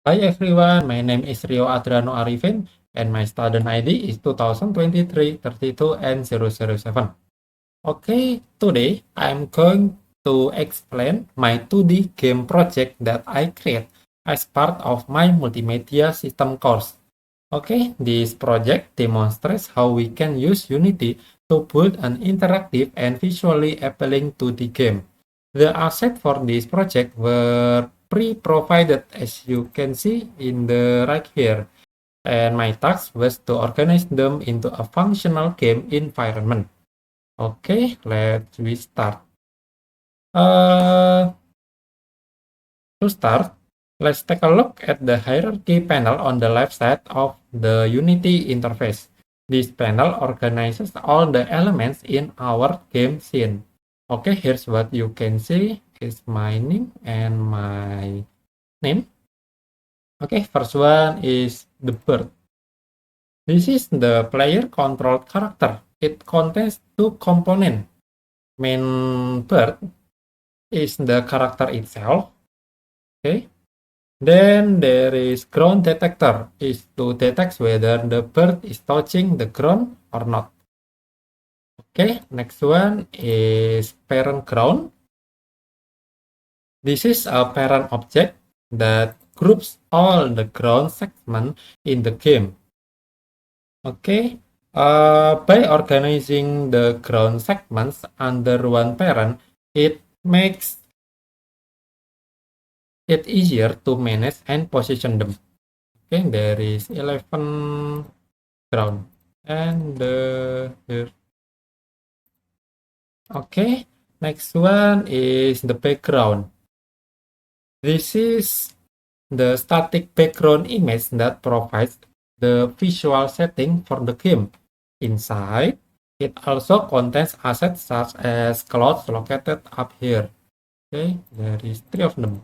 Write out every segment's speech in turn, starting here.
Hi everyone, my name is Rio Adriano Arifin and my student ID is 2023 32 and 007. Okay, today I'm going to explain my 2D game project that I create as part of my multimedia system course. Okay, this project demonstrates how we can use Unity to build an interactive and visually appealing 2D game. The assets for this project were pre-provided as you can see in the right here, and my task was to organize them into a functional game environment. Okay, let's we start. Uh, to start, let's take a look at the hierarchy panel on the left side of the Unity interface. This panel organizes all the elements in our game scene. Okay, here's what you can see is my name and my name. Okay, first one is the bird. This is the player controlled character. It contains two components. Main bird is the character itself. Okay. Then there is ground detector is to detect whether the bird is touching the ground or not. Okay, next one is parent ground. This is a parent object that groups all the ground segments in the game. Okay, by organizing the ground segments under one parent, it makes it easier to manage and position them. Okay, there is 11 ground and here. Okay, next one is the background. This is the static background image that provides the visual setting for the game. Inside, it also contains assets such as clouds located up here. Okay, there is three of them.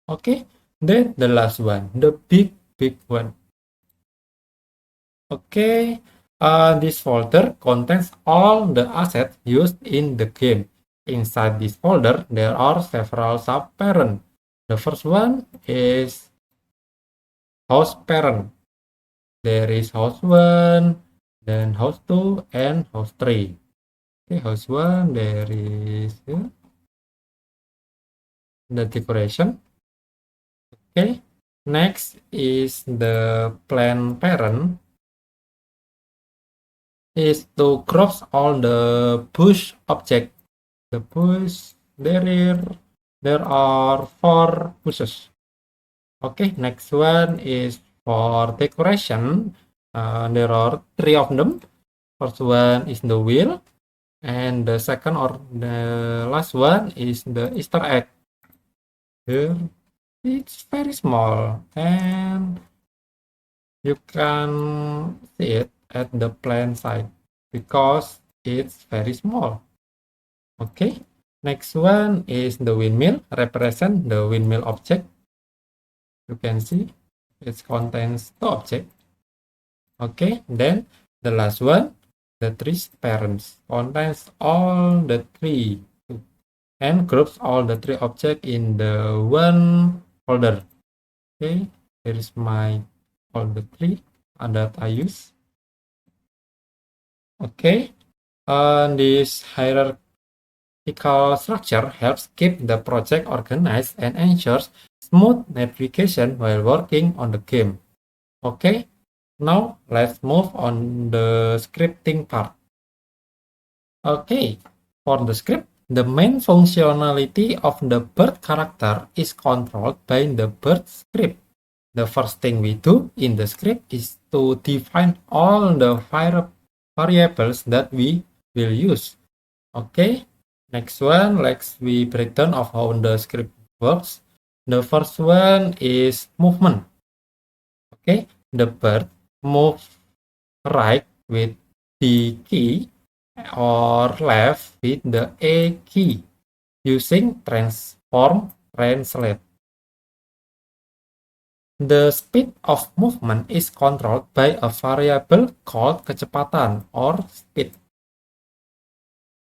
Okay, then the last one, the big one. Okay, this folder contains all the assets used in the game. Inside this folder, there are several sub-parents. The first one is house parent. There is house 1, then house 2, and house 3. Okay, house 1, there is the decoration. Okay, next is the plant parent. Is to cross all the push object. The push there are 4 pushes. Okay, next one is for decoration. There are 3 of them. First one is the wheel, and the second or the last one is the Easter egg. Here, it's very small, and you can see it at the plan side because it's very small. Okay, next one is the windmill, represent the windmill object. You can see it contains 2 objects. Okay, then the last one, the three parents, contains all the 3 and groups all the 3 objects in the one folder. Okay, here is my folder 3 that I use. Okay, this hierarchical structure helps keep the project organized and ensures smooth navigation while working on the game. Okay, now let's move on the scripting part. Okay, for the script, the main functionality of the bird character is controlled by the bird script. The first thing we do in the script is to define all the variables that we will use. Okay, next one, let's we break down of how the script works. The first one is movement. Okay, the bird moves right with the key or left with the A key using transform translate. The speed of movement is controlled by a variable called kecepatan or speed,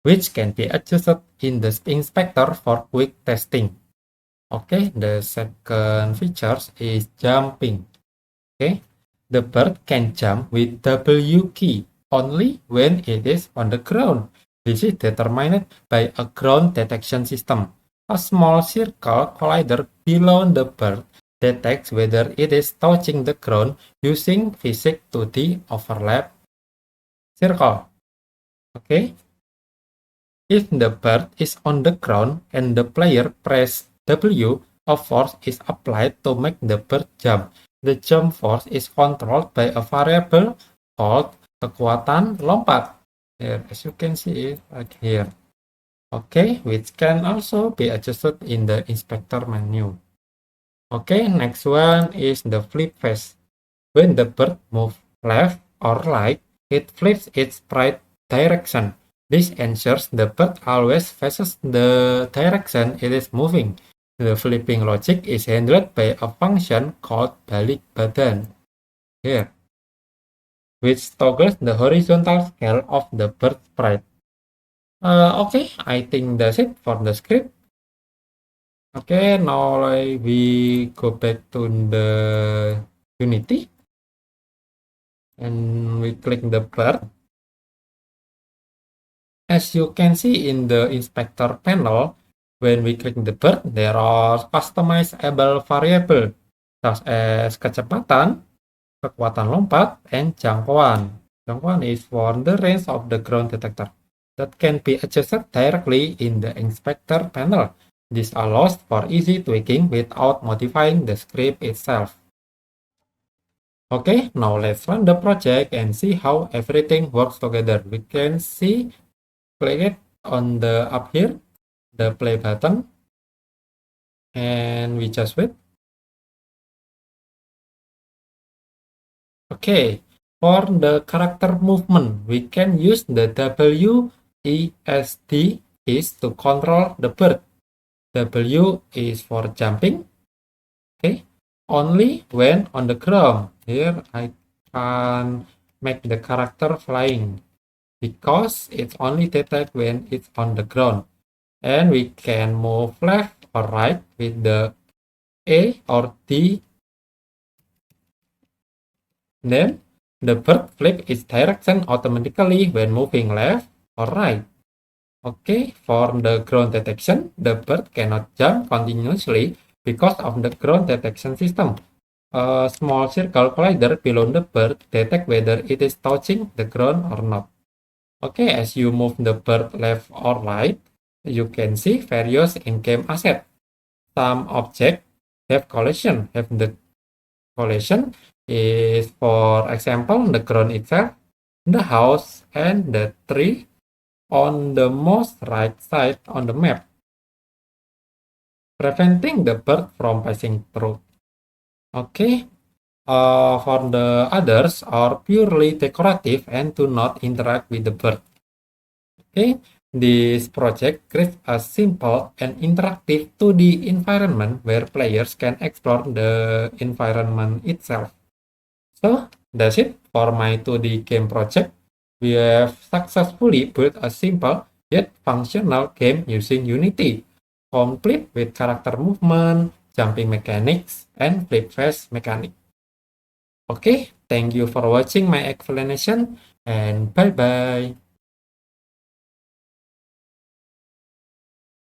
which can be adjusted in the inspector for quick testing. Okay, the second feature is jumping. Okay, the bird can jump with W key only when it is on the ground. This is determined by a ground detection system. A small circle collider below the bird detects whether it is touching the ground using physics to the overlap circle. Okay, if the bird is on the ground and the player press W, a force is applied to make the bird jump. The jump force is controlled by a variable called kekuatan lompat. Here, as you can see it like here. Okay, which can also be adjusted in the inspector menu. Okay, next one is the flip face. When the bird moves left or right, it flips its right direction. This ensures the bird always faces the direction it is moving. The flipping logic is handled by a function called balik badan here, which toggles the horizontal scale of the bird sprite. Okay, I think that's it for the script. Okay, now we go back to the Unity and we click the bird. As you can see in the inspector panel, when we click the bird, there are customizable variable such as kecepatan, kekuatan lompat, and jangkauan. Jangkauan is for the range of the ground detector that can be adjusted directly in the inspector panel. This allows for easy tweaking without modifying the script itself. Okay, now let's run the project and see how everything works together. We can see, click it on the up here, the play button, and we just wait. Okay, for the character movement, we can use the WESD keys to control the bird. W is for jumping, okay, only when on the ground. Here I can make the character flying because it's only detect when it's on the ground. And we can move left or right with the A or D. Then the bird flip its direction automatically when moving left or right. Okay, for the ground detection, the bird cannot jump continuously because of the ground detection system. A small circle collider below the bird detects whether it is touching the ground or not. Okay, as you move the bird left or right, you can see various in-game assets. Some objects have collision. Have the collision is, for example, the ground itself, the house, and the tree on the most right side on the map, preventing the bird from passing through. Okay, for the others are purely decorative and do not interact with the bird. Okay, this project creates a simple and interactive 2D environment where players can explore the environment itself. So that's it for my 2D game project. We have successfully built a simple yet functional game using Unity, complete with character movement, jumping mechanics, and flip face mechanic. Okay, thank you for watching my explanation and bye bye.